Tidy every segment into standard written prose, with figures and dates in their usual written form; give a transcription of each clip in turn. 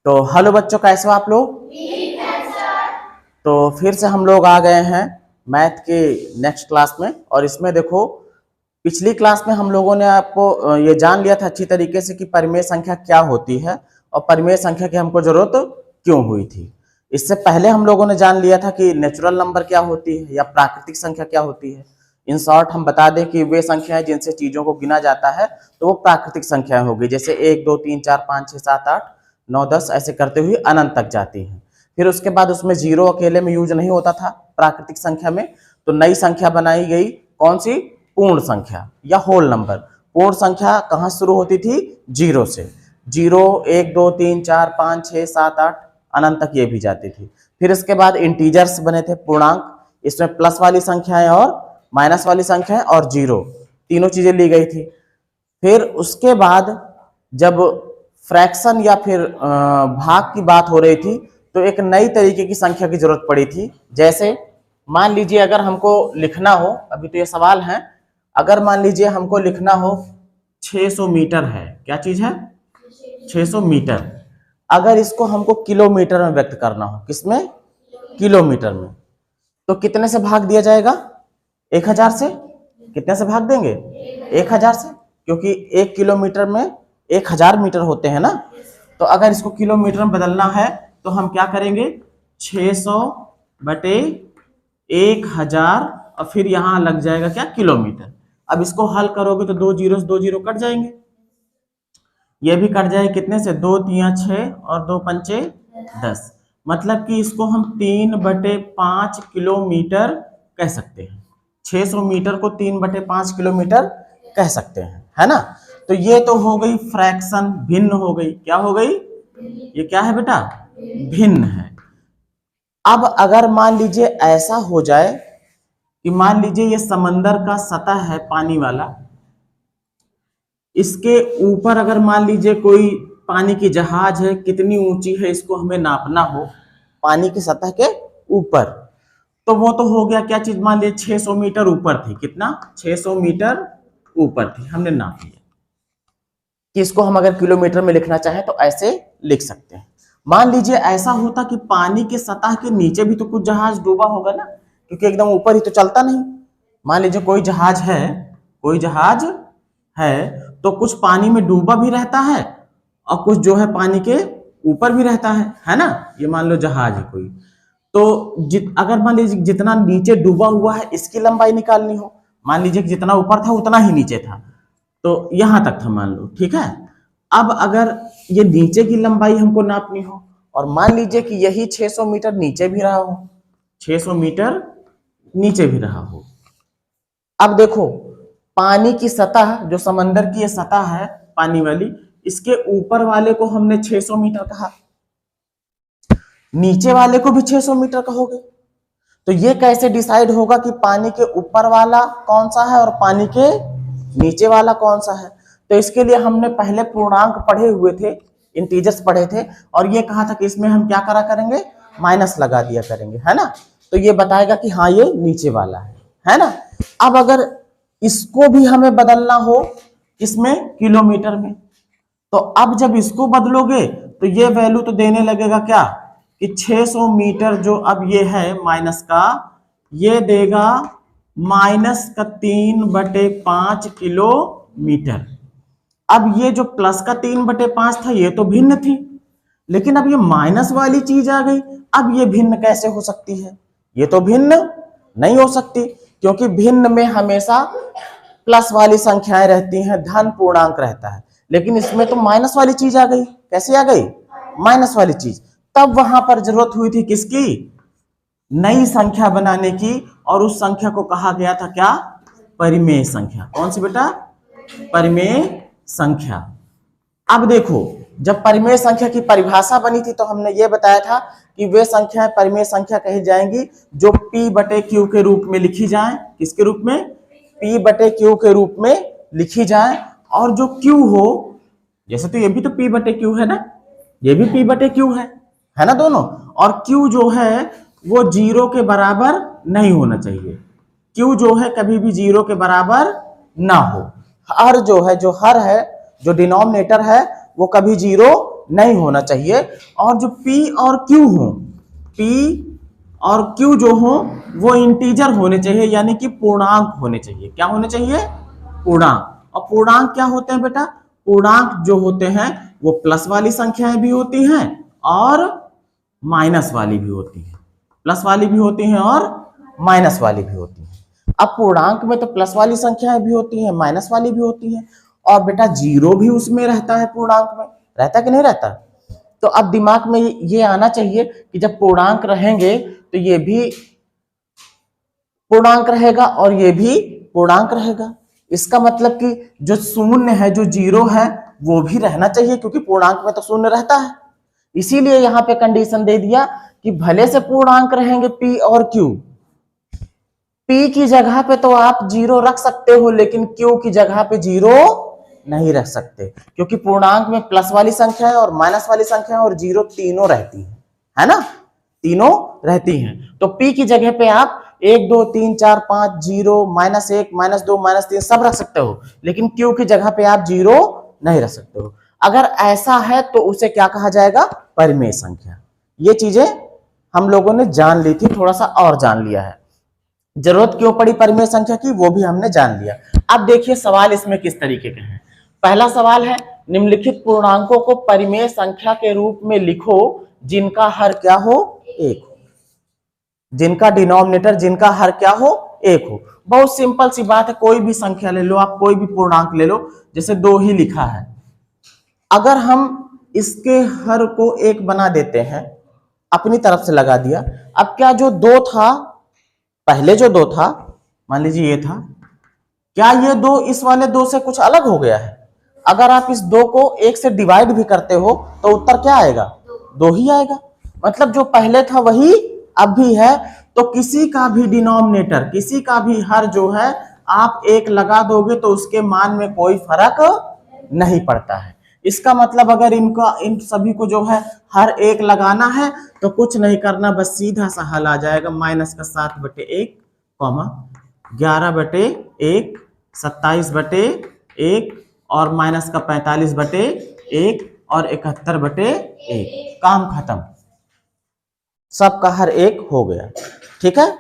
तो हेलो बच्चों, कैसे हो आप लोग? ठीक है सर। तो फिर से हम लोग आ गए हैं मैथ के नेक्स्ट क्लास में। और इसमें देखो, पिछली क्लास में हम लोगों ने आपको ये जान लिया था अच्छी तरीके से कि परिमेय संख्या क्या होती है और परिमेय संख्या की हमको जरूरत क्यों हुई थी। इससे पहले हम लोगों ने जान लिया था कि नेचुरल नंबर क्या होती है या प्राकृतिक संख्या क्या होती है। इन शॉर्ट हम बता दें कि वे संख्याएं जिनसे चीजों को गिना जाता है तो वो प्राकृतिक संख्याएं होगी, जैसे 1 2 3 4 5 6 7 8 9 10 ऐसे करते हुए अनंत तक जाती हैं। फिर उसके बाद उसमें जीरो अकेले में यूज नहीं होता था प्राकृतिक संख्या में, तो नई संख्या बनाई गई। कौन सी? पूर्ण संख्या या होल नंबर। पूर्ण संख्या कहाँ शुरू होती थी? जीरो से। जीरो 1 2 3 4 5 6 7 8 अनंत तक ये भी जाती थी। फिर इसके बाद इंटीजर्स बने थे, पूर्णांक। इसमें प्लस वाली संख्याएं और माइनस वाली संख्याएं और जीरो, तीनों चीजें ली गई थी। फिर उसके बाद जब फ्रैक्शन या फिर भाग की बात हो रही थी तो एक नई तरीके की संख्या की जरूरत पड़ी थी। जैसे मान लीजिए अगर हमको लिखना हो, अभी तो ये सवाल है, अगर मान लीजिए हमको लिखना हो 600 मीटर है, क्या चीज है? 600 मीटर। अगर इसको हमको किलोमीटर में व्यक्त करना हो, किसमें? किलोमीटर में। तो कितने से भाग दिया जाएगा? 1000 से। कितने से भाग देंगे? 1000 से, क्योंकि 1 किलोमीटर में 1000 मीटर होते हैं ना। तो अगर इसको किलोमीटर में बदलना है तो हम क्या करेंगे? 600 बटे 1000 और फिर यहां लग जाएगा क्या? किलोमीटर। अब इसको हल करोगे तो 2 जीरो से 2 जीरो कट जाएंगे, ये भी कट जाए। कितने से? 2 3 6 और 2 पंचे 10। मतलब कि इसको हम 3/5 किलोमीटर कह सकते हैं। 600 मीटर को 3/5 किलोमीटर कह सकते हैं, है ना। तो ये तो हो गई फ्रैक्शन, भिन्न हो गई। क्या हो गई? ये क्या है बेटा? भिन्न है। अब अगर मान लीजिए ऐसा हो जाए कि मान लीजिए ये समंदर का सतह है पानी वाला, इसके ऊपर अगर मान लीजिए कोई पानी की जहाज है, कितनी ऊंची है इसको हमें नापना हो पानी की सतह के ऊपर, तो वो तो हो गया क्या चीज? मान लीजिए 600 मीटर ऊपर थी। कितना? 600 मीटर ऊपर थी, हमने नाप लिया। कि इसको हम अगर किलोमीटर में लिखना चाहें तो ऐसे लिख सकते हैं। मान लीजिए ऐसा होता कि पानी के सतह के नीचे भी तो कुछ जहाज डूबा होगा ना, क्योंकि एकदम ऊपर ही तो चलता नहीं। मान लीजिए कोई जहाज है, कोई जहाज है तो कुछ पानी में डूबा भी रहता है और कुछ जो है पानी के ऊपर भी रहता है ना। ये मान लो जहाज है कोई, तो अगर मान लीजिए जितना नीचे डूबा हुआ है इसकी लंबाई निकालनी हो, मान लीजिए कि जितना ऊपर था उतना ही नीचे था, तो यहां तक था मान लो, ठीक है। अब अगर ये नीचे की लंबाई हमको नापनी हो और मान लीजिए कि यही 600 मीटर नीचे भी रहा हो, 600 मीटर नीचे भी रहा हो। अब देखो, पानी की सतह, जो समंदर की ये सतह है पानी वाली, इसके ऊपर वाले को हमने 600 मीटर कहा, नीचे वाले को भी 600 मीटर कहोगे। तो ये कैसे डिसाइड होगा कि पानी के ऊपर वाला कौन सा है और पानी के नीचे वाला कौन सा है? तो इसके लिए हमने पहले पूर्णांक पढ़े हुए थे, इंटीजर्स पढ़े थे, और ये कहा था कि इसमें हम क्या करा करेंगे? माइनस लगा दिया करेंगे, है ना। तो ये बताएगा कि हाँ ये नीचे वाला है ना। अब अगर इसको भी हमें बदलना हो, इसमें किलोमीटर में, तो अब जब इसको बदलोगे तो ये वैल्यू तो देने लगेगा क्या? कि 600 मीटर जो अब ये है माइनस का, ये देगा -3/5 किलोमीटर। अब ये जो प्लस का 3/5 था ये तो भिन्न थी, लेकिन अब ये माइनस वाली चीज आ गई। अब ये भिन्न कैसे हो सकती है? ये तो भिन्न नहीं हो सकती, क्योंकि भिन्न में हमेशा प्लस वाली संख्याएं रहती हैं, धन पूर्णांक रहता है। लेकिन इसमें तो माइनस वाली चीज आ गई। कैसे आ गई? माइनस वाली चीज। तब वहां पर जरूरत हुई थी किसकी? नई संख्या बनाने की, और उस संख्या को कहा गया था क्या? परिमेय संख्या। कौन सी बेटा? परिमेय संख्या। अब देखो, जब परिमेय संख्या की परिभाषा बनी थी तो हमने ये बताया था कि वे संख्याएं परिमेय संख्या कही जाएंगी जो P/Q के रूप में लिखी जाएं। किसके रूप में? P/Q के रूप में लिखी जाए। और जो Q हो, जैसे तो ये भी तो P/Q है ना, ये भी P/Q है ना दोनों। और Q जो है वो 0 के बराबर नहीं होना चाहिए। Q जो है कभी भी 0 के बराबर ना हो। हर जो है, जो हर है, जो डिनोमिनेटर है वो कभी 0 नहीं होना चाहिए। और जो P और Q हो, P और Q जो हो वो इंटीजर होने चाहिए, यानी कि पूर्णांक होने चाहिए। क्या होने चाहिए? पूर्णांक। और पूर्णांक क्या होते हैं बेटा? पूर्णांक जो होते हैं वो प्लस वाली संख्याएं भी होती हैं और माइनस वाली भी होती हैं। प्लस वाली भी होती हैं और माइनस वाली भी होती हैं। अब पूर्णांक में तो प्लस वाली संख्याएं भी होती हैं, माइनस वाली भी होती हैं, और बेटा जीरो भी उसमें रहता है। पूर्णांक में रहता कि नहीं रहता? तो अब दिमाग में ये आना चाहिए कि जब पूर्णांक रहेंगे तो ये भी पूर्णांक रहेगा और ये भी पूर्णांक रहेगा। इसका मतलब कि जो शून्य है, जो जीरो है, वो भी रहना चाहिए, क्योंकि पूर्णांक में तो शून्य रहता है। इसीलिए यहां पे कंडीशन दे दिया कि भले से पूर्णांक रहेंगे P और Q, P की जगह पे तो आप जीरो रख सकते हो, लेकिन Q की जगह पे जीरो नहीं रख सकते, क्योंकि पूर्णांक में प्लस वाली संख्या है और माइनस वाली संख्या है और जीरो तीनों रहती है ना? तीनों रहती हैं। तो P की जगह पे आप 1 2 3 4 5 0 -1 -2 -3 सब रख सकते हो, लेकिन Q की जगह पे आप जीरो नहीं रख सकते हो। अगर ऐसा है तो उसे क्या कहा जाएगा? परिमेय संख्या। ये चीजें हम लोगों ने जान ली थी, थोड़ा सा और जान लिया है। जरूरत क्यों पड़ी परिमेय संख्या की वो भी हमने जान लिया। अब देखिए सवाल इसमें किस तरीके के हैं। पहला सवाल है, निम्नलिखित पूर्णांकों को परिमेय संख्या के रूप में लिखो जिनका हर क्या हो? एक हो। जिनका डिनोमिनेटर, जिनका हर क्या हो? एक हो। बहुत सिंपल सी बात है, कोई भी संख्या ले लो आप, कोई भी पूर्णांक ले लो, जैसे 2 ही लिखा है, अगर हम इसके हर को 1 बना देते हैं, अपनी तरफ से लगा दिया, अब क्या जो 2 था, पहले जो 2 था, मान लीजिए ये था, क्या ये 2 इस वाले 2 से कुछ अलग हो गया है? अगर आप इस 2 को 1 से डिवाइड भी करते हो तो उत्तर क्या आएगा? 2 ही आएगा। मतलब जो पहले था वही अब भी है। तो किसी का भी डिनोमिनेटर, किसी का भी हर जो है, आप 1 लगा दोगे तो उसके मान में कोई फर्क नहीं पड़ता है। इसका मतलब अगर इन सभी को जो है हर 1 लगाना है तो कुछ नहीं करना, बस सीधा सा हल आ जाएगा। -7/1, 11/1, 27/1 और -45/1 और 71/1। काम खत्म, सबका हर 1 हो गया। ठीक है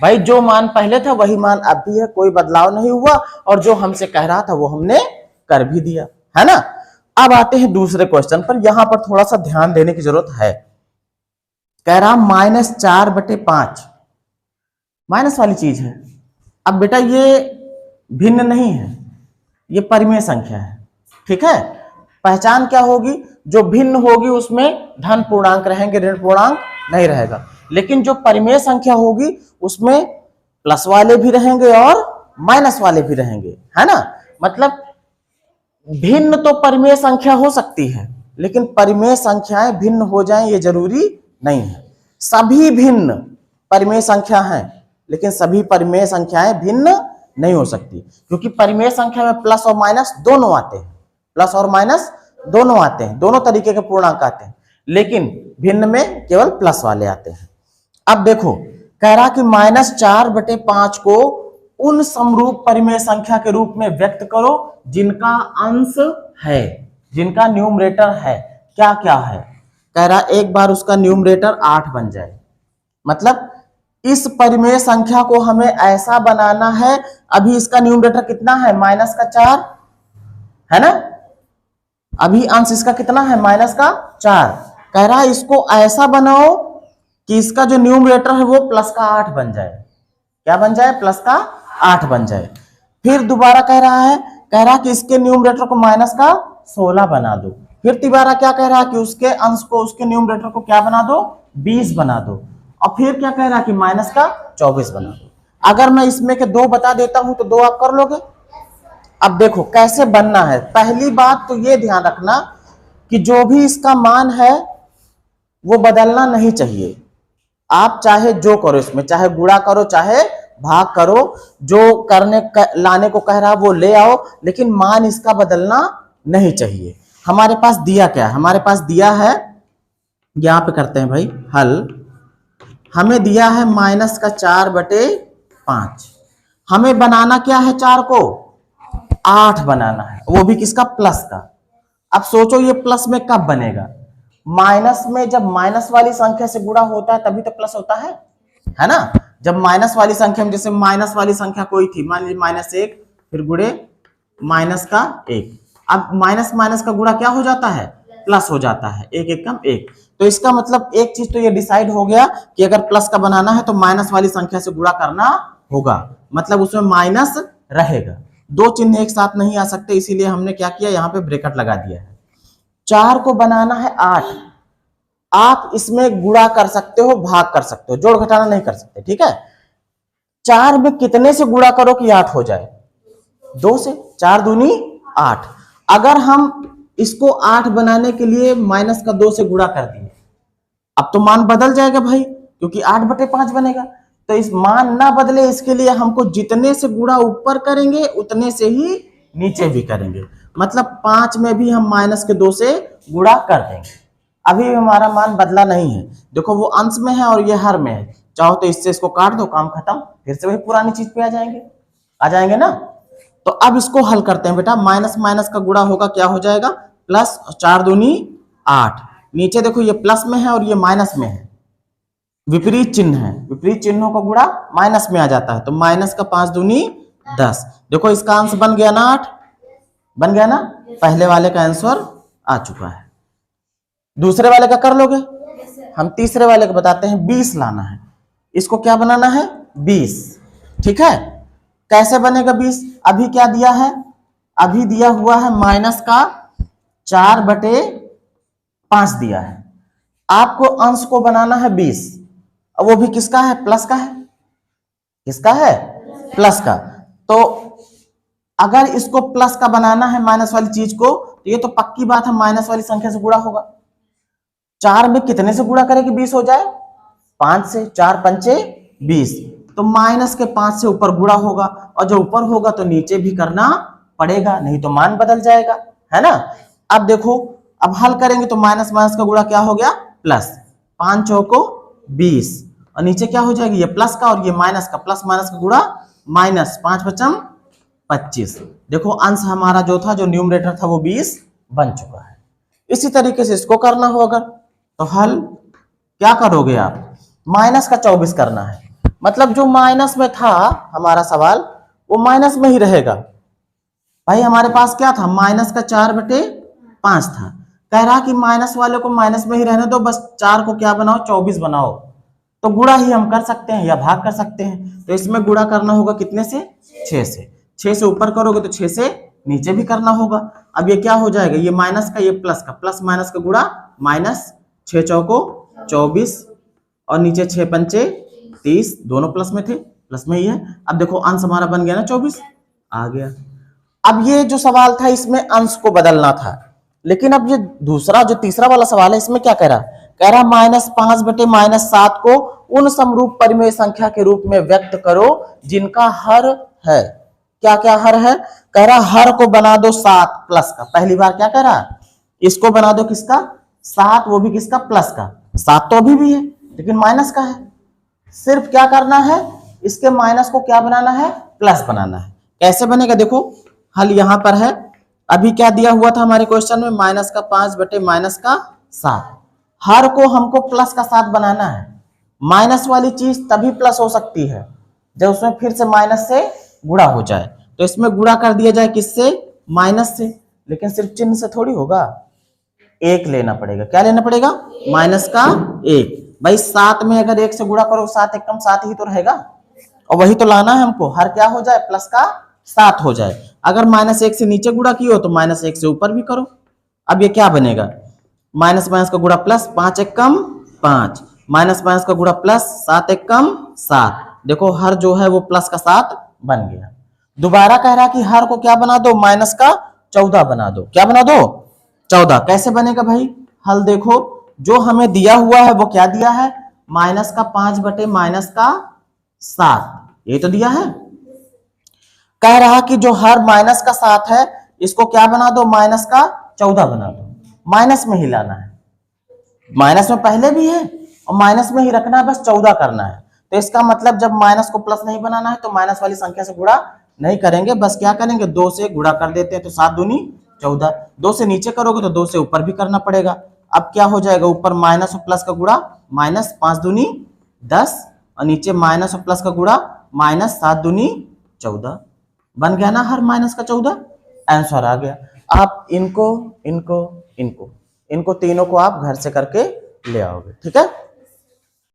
भाई, जो मान पहले था वही मान अब भी है, कोई बदलाव नहीं हुआ, और जो हमसे कह रहा था वो हमने कर भी दिया, है ना? अब आते हैं दूसरे क्वेश्चन पर। यहां पर थोड़ा सा ध्यान देने की जरूरत है। कह रहा -4/5, माइनस वाली चीज है। अब बेटा ये भिन्न नहीं है, ये परिमेय संख्या है। ठीक है, पहचान क्या होगी? जो भिन्न होगी उसमें धन पूर्णांक रहेंगे, ऋण पूर्णांक नहीं रहेगा। लेकिन जो परिमेय संख्या होगी उसमें प्लस वाले भी रहेंगे और माइनस वाले भी रहेंगे, है ना? मतलब भिन्न तो परिमेय संख्या हो सकती है, लेकिन परिमेय संख्याएं भिन्न हो जाएं ये जरूरी नहीं है। सभी भिन्न परिमेय संख्या हैं, लेकिन सभी परिमेय संख्याएं भिन्न नहीं हो सकती, क्योंकि परिमेय संख्या में प्लस और माइनस दोनों आते हैं। प्लस और माइनस दोनों आते हैं, दोनों तरीके के पूर्णांक आते हैं, लेकिन भिन्न में केवल प्लस वाले आते हैं। अब देखो, कह रहा कि -4/5 को उन समरूप परिमेय संख्या के रूप में व्यक्त करो जिनका अंश है, जिनका न्यूमरेटर है। क्या क्या है? कह रहा एक बार उसका न्यूमरेटर 8 बन जाए। मतलब इस परिमेय संख्या को हमें ऐसा बनाना है, अभी इसका न्यूमरेटर कितना है? -4 है ना? अभी अंश इसका कितना है? -4। कह रहा है इसको ऐसा बनाओ कि इसका जो न्यूमरेटर है वो +8 बन जाए। क्या बन जाए? +8 बन जाए। फिर दोबारा कह रहा कि इसके न्यूमरेटर को -16 बना दो। फिर दोबारा क्या कह रहा है कि उसके अंश को, उसके न्यूमरेटर को क्या बना दो? 20 बना दो। और फिर क्या कह रहा है कि -24 बना दो। अगर मैं इसमें के 2 बता देता हूं तो 2 आप कर लोगे। अब देखो कैसे बनना है। पहली बात तो ये ध्यान रखना कि जो भी इसका मान है वो बदलना नहीं चाहिए। आप चाहे जो करो इसमें, चाहे गुणा करो चाहे भाग करो, जो लाने को कह रहा वो ले आओ, लेकिन मान इसका बदलना नहीं चाहिए। हमारे पास दिया क्या है? हमारे पास दिया है, यहां पे करते हैं भाई हल। हमें दिया है -4/5। हमें बनाना क्या है? 4 को 8 बनाना है, वो भी किसका? प्लस का। अब सोचो ये प्लस में कब बनेगा, माइनस में, जब माइनस वाली संख्या से गुणा होता है तभी तो प्लस होता है ना। जब माइनस वाली संख्या में, जैसे माइनस वाली संख्या कोई थी, मान लीजिए -1, फिर गुणे माइनस का 1, अब माइनस माइनस का गुणा क्या हो जाता है, प्लस हो जाता है, 1 1 कम 1। तो इसका मतलब एक चीज तो ये डिसाइड हो गया कि अगर प्लस का बनाना है तो माइनस वाली संख्या से गुणा करना होगा, मतलब उसमें माइनस रहेगा। दो चिन्ह एक साथ नहीं आ सकते, इसीलिए हमने क्या किया, यहाँ पे ब्रैकेट लगा दिया है। 4 को बनाना है 8, आप इसमें गुणा कर सकते हो, भाग कर सकते हो, जोड़ घटाना नहीं कर सकते, ठीक है। 4 में कितने से गुणा करो कि 8 हो जाए, 2 से, 4 दूनी 8। अगर हम इसको 8 बनाने के लिए -2 से गुणा कर दिए, अब तो मान बदल जाएगा भाई, क्योंकि 8/5 बनेगा। तो इस मान ना बदले, इसके लिए हमको जितने से गुणा ऊपर करेंगे उतने से ही नीचे भी करेंगे, मतलब 5 में भी हम -2 से गुणा कर देंगे। अभी हमारा मान बदला नहीं है, देखो वो अंश में है और ये हर में है, चाहो तो इससे इसको काट दो, काम खत्म, फिर से वही पुरानी चीज पे आ जाएंगे ना। तो अब इसको हल करते हैं बेटा, माइनस माइनस का गुणा होगा, क्या हो जाएगा, प्लस, 4 दूनी 8, नीचे देखो ये प्लस में है और ये माइनस में है, विपरीत चिन्ह है, विपरीत चिन्हों का गुणा माइनस में आ जाता है, तो माइनस का 5 दूनी 10। देखो इसका आंसर बन गया ना 8, बन गया ना, पहले वाले का आंसर आ चुका है। दूसरे वाले का कर लोगे, हम तीसरे वाले को बताते हैं, 20 लाना है, इसको क्या बनाना है, 20, ठीक है। कैसे बनेगा 20, अभी क्या दिया है, अभी दिया हुआ है माइनस का 4/5 दिया है, आपको अंश को बनाना है 20, अब वो भी किसका है, प्लस का है, किसका है, प्लस का। तो अगर इसको प्लस का बनाना है माइनस वाली चीज को, तो ये तो पक्की बात है माइनस वाली संख्या से गुणा होगा। 4 में कितने से गुणा करें कि 20 हो जाए, 5 से, 4 पंचे 20, तो माइनस के 5 से ऊपर गुणा होगा, और जो ऊपर होगा तो नीचे भी करना पड़ेगा, नहीं तो मान बदल जाएगा, है ना। अब देखो, अब हल करेंगे तो माइनस माइनस का गुणा क्या हो गया, प्लस, 5 चौको 20, और नीचे क्या हो जाएगी, ये प्लस का और ये माइनस का, प्लस माइनस का गुणा माइनस, 5 पचम 25। देखो अंश हमारा जो था, जो न्यूमरेटर था वो 20 बन चुका है। इसी तरीके से इसको करना हो अगर, तो हल क्या करोगे आप, माइनस का 24 करना है, मतलब जो माइनस में था हमारा सवाल, वो माइनस में ही रहेगा। भाई हमारे पास क्या था, माइनस का 4/5 था, कह रहा कि माइनस वाले को माइनस में ही रहने दो, बस 4 को क्या बनाओ, 24 बनाओ। तो गुणा ही हम कर सकते हैं या भाग कर सकते हैं, तो इसमें गुणा करना होगा कितने से, 6 से, 6 से ऊपर करोगे तो 6 से नीचे भी करना होगा। अब ये क्या हो जाएगा, ये माइनस का, ये प्लस का, प्लस माइनस का गुणा माइनस, 6 चौको 24, और नीचे 6 पंचे 30, दोनों प्लस में थे, प्लस में ही है। अब देखो अंश हमारा बन गया ना 24, आ गया। अब ये जो सवाल था इसमें अंश को बदलना था, लेकिन अब ये दूसरा जो तीसरा वाला सवाल है, इसमें क्या कह रहा, कह रहा -5/-7 को उन समरूप परिमेय संख्या के रूप में व्यक्त करो जिनका हर है। क्या क्या हर है, कह रहा हर को बना दो 7 प्लस का, पहली बार क्या कह रहा, इसको बना दो किसका, 7, वो भी किसका, प्लस का, 7 तो अभी भी है लेकिन माइनस का है, सिर्फ क्या करना है, इसके माइनस को क्या बनाना है, प्लस बनाना है। कैसे बनेगा, देखो हल यहां पर है, अभी क्या दिया हुआ था हमारे क्वेश्चन में, -5/-7, हर को हमको प्लस का 7 बनाना है। माइनस वाली चीज तभी प्लस हो सकती है जब उसमें फिर से माइनस से गुणा हो जाए, तो इसमें गुणा कर दिया जाए किससे, माइनस से, लेकिन सिर्फ चिन्ह से थोड़ी होगा, 1 लेना पड़ेगा, क्या लेना पड़ेगा, -1। भाई 7 में अगर 1 से गुणा करो, 7 1 कम 7 ही तो रहेगा, और वही तो लाना है हमको, हर क्या हो जाए, प्लस का 7 हो जाए। अगर -1 से नीचे गुणा किए हो तो -1 से ऊपर भी करो। अब ये क्या बनेगा, माइनस माइनस का गुणा प्लस, 5 1 कम 5, माइनस माइनस का गुणा प्लस, 7 1 कम 7, देखो हर जो है वो प्लस का 7 बन गया। दोबारा कह रहा कि हर को क्या बना दो, माइनस का 14 बना दो, क्या बना दो, 14। कैसे बनेगा भाई, हल देखो, जो हमें दिया हुआ है वो क्या दिया है, -5/-7, ये तो दिया है। कह रहा कि जो हर माइनस का 7 है इसको क्या बना दो, -14 बना दो, माइनस में ही लाना है, माइनस में पहले भी है और माइनस में ही रखना है, बस 14 करना है। तो इसका मतलब जब माइनस को प्लस नहीं बनाना है तो माइनस वाली संख्या से गुणा नहीं करेंगे, बस क्या करेंगे, 2 से गुणा कर देते हैं, तो 7 दूनी 14। 2 से नीचे करोगे तो 2 से ऊपर भी करना पड़ेगा। अब क्या हो जाएगा, ऊपर माइनस और प्लस का गुणा, माइनस 5 दूनी 10 और नीचे माइनस और प्लस का गुणा, माइनस 7 दूनी 14। बन गया ना हर माइनस का 14, आंसर आ गया। आप इनको इनको इनको इनको तीनों को आप घर से करके ले आओगे, ठीक है।